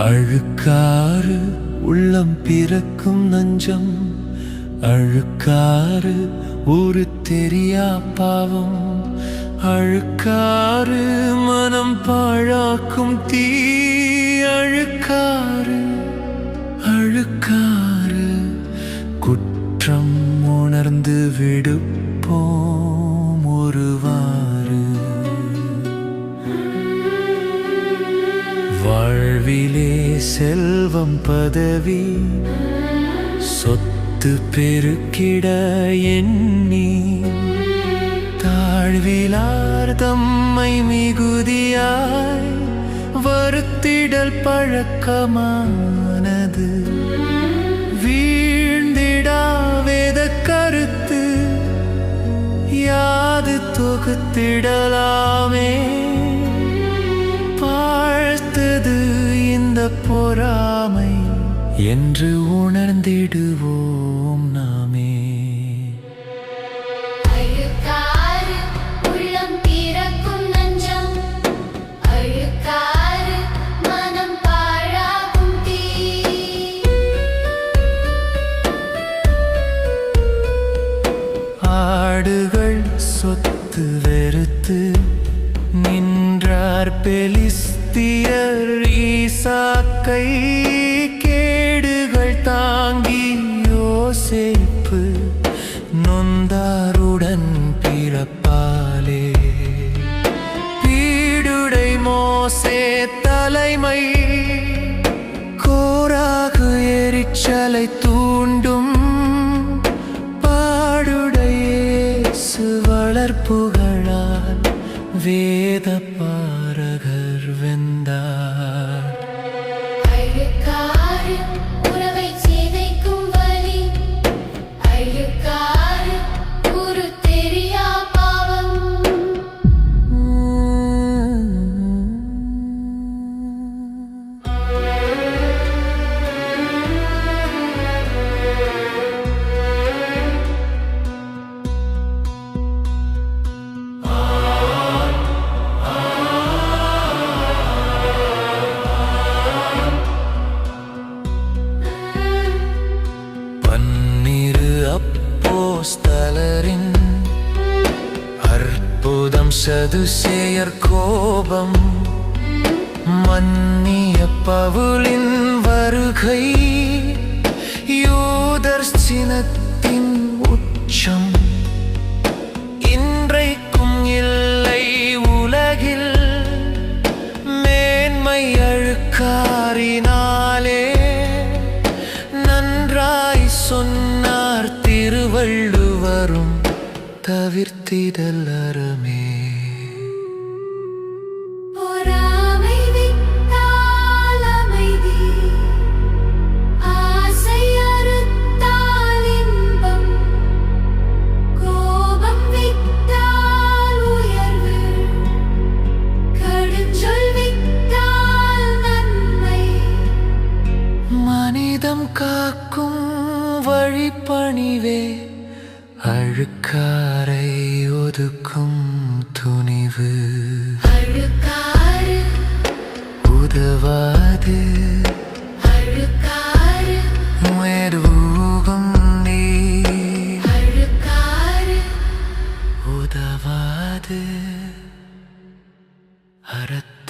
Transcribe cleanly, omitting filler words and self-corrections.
அழுக்காறு உள்ளம் பிறக்கும் நஞ்சம், அழுக்காறு ஒரு தெரியா பாவம், அழுக்காறு மனம் பாழாக்கும் தீ, அழுக்காறு அழுக்காறு குற்றம் உணர்ந்து விடுப்போம் ஒருவாறு. வாழ்விலே செல்வம் பதவி சொத்து பெருக்கிட எண்ணி, தாழ்விலார் தம்மை மிகுதியாய் வருத்திடல் பழக்கமானது. வீழ்ந்திடா வேத கருத்து யாது தொகுத்திடலாமே, வாழ்த்தது இந்த பொறாமை என்று உணர்ந்திடுவோம் நாமே. அழுக்காறு உள்ளம் பிறக்கும் நஞ்சம், அழுக்காறு மனம் பாழாக்கும் தீ. ஆடுகள் சொத்து வெறுத்து நின்றார் பெலிஸ்தியர் ஈசாக்கை, கேடுகள் தாங்கி யோசேப்பு நொந்தாருடன் பிறப்பாலே. பீடுடை மோசே தலைமை, கோராகு எரிச்சலை தூண்டும், பாடுடை இயேசு வளர்ப்புகளால் வேத பாரகர் வெந்தார். அழுக்காறு உறவை சிதைக்கும் வலி, அழுக்காறு ஒரு தெரியா பாவம். அப்போஸ்தலரின் அற்புதம், சதுசேயர் கோபம், மன்னிய பவுலின் வருகை, யூதர் சினத்தின் உச்சம், இன்றைக்கும் இல்லை உலகில் மேன்மை அழுக்காரினாலே. நன்றாய் சொன்னார் திருவள்ளுவரும், தவிர்த்திடல் அறமே. பொறாமை விட்டால் அமைதி, ஆசை அறுத்தால் இன்பம், கோபம் விட்டால் உயர்வு, கடுஞ்சொல் விட்டால் நன்மை. மனிதம் காக்கும் வழிப்பணிவே, அழுக்காரை ஒதுக்கும் துணிவு. அழுக்காறு உதவாது, அழுக்காறு மெருகும் நீ, அழுக்காறு உதவாது அறத்